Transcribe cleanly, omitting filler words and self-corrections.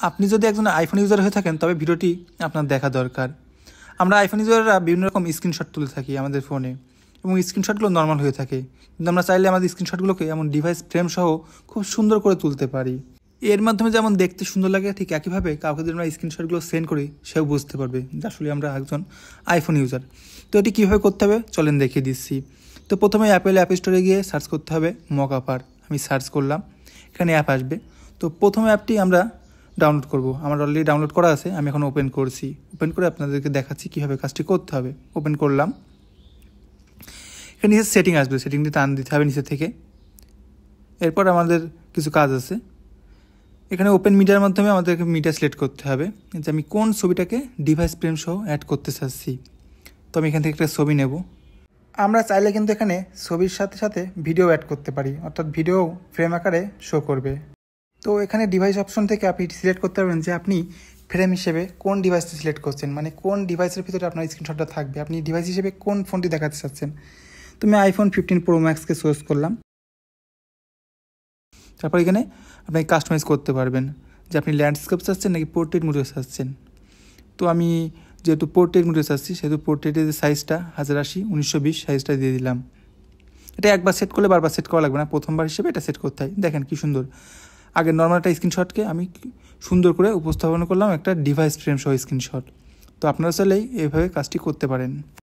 আপনি যদি একজন আইফোন ইউজার হয়ে থাকেন তবে ভিডিওটি আপনার দেখা দরকার। আমরা আইফোন ইউজাররা বিভিন্ন রকম স্ক্রিনশট তুলে থাকি আমাদের ফোনে, এবং স্ক্রিনশটগুলো নর্মাল হয়ে থাকে, কিন্তু আমরা চাইলে আমাদের স্ক্রিনশটগুলোকে এমন ডিভাইস ফ্রেম সহ খুব সুন্দর করে তুলতে পারি। এর মাধ্যমে যেমন দেখতে সুন্দর লাগে, ঠিক একইভাবে কাউকে যদি আমরা স্ক্রিনশটগুলো সেন্ড করি সেও বুঝতে পারবে যে আসলে আমরা একজন আইফোন ইউজার। তো এটি কীভাবে করতে হবে চলেন দেখিয়ে দিচ্ছি। তো প্রথমে অ্যাপেল অ্যাপ স্টোরে গিয়ে সার্চ করতে হবে মকআপার। আমি সার্চ করলাম, এখানে অ্যাপ আসবে। তো প্রথম অ্যাপটি আমরা ডাউনলোড করব। আমার অলরেডি ডাউনলোড করা আছে, আমি এখন ওপেন করছি। ওপেন করে আপনাদেরকে দেখাচ্ছি কীভাবে কাজটি করতে হবে। ওপেন করলাম, এখানে নিচে সেটিং আসবে, সেটিংটি টান দিতে হবে নিচে থেকে। এরপর আমাদের কিছু কাজ আছে, এখানে ওপেন মিডিয়ার মাধ্যমে আমাদেরকে মিডিয়া সিলেক্ট করতে হবে যে আমি কোন ছবিটাকে ডিভাইস ফ্রেম সহ অ্যাড করতে চাচ্ছি। তো আমি এখান থেকে একটা ছবি নেব। আমরা চাইলে কিন্তু এখানে ছবির সাথে সাথে ভিডিও অ্যাড করতে পারি, অর্থাৎ ভিডিও ফ্রেম আকারে শো করবে। তো এখানে ডিভাইস অপশন থেকে আপনি সিলেক্ট করতে পারবেন যে আপনি ফ্রেম হিসেবে কোন ডিভাইসটি সিলেক্ট করছেন, মানে কোন ডিভাইসের ভিতরে আপনার স্ক্রিনশটটা থাকবে, আপনি ডিভাইস হিসেবে কোন ফোনটি দেখাতে চাচ্ছেন। তো আমি আইফোন 15 প্রো ম্যাক্সকে চুজ করলাম। তারপর এখানে আপনি কাস্টমাইজ করতে পারবেন যে আপনি ল্যান্ডস্কেপ চাচ্ছেন নাকি পোর্ট্রেট মোডে চাচ্ছেন। তো আমি যেহেতু পোর্ট্রেট মোডে চাচ্ছি সেহেতু পোর্ট্রেটের যে সাইজটা 1080x1920 সাইজটা দিয়ে দিলাম। এটা একবার সেট করলে বারবার সেট করা লাগবে না, প্রথমবার হিসেবে এটা সেট করতে হয়। দেখেন কি সুন্দর, আগে নর্মাল একটা স্ক্রিনশটকে আমি সুন্দর করে উপস্থাপন করলাম একটা ডিভাইস ফ্রেম সহ স্ক্রিনশট। তো আপনারা চাইলেই এইভাবে কাজটি করতে পারেন।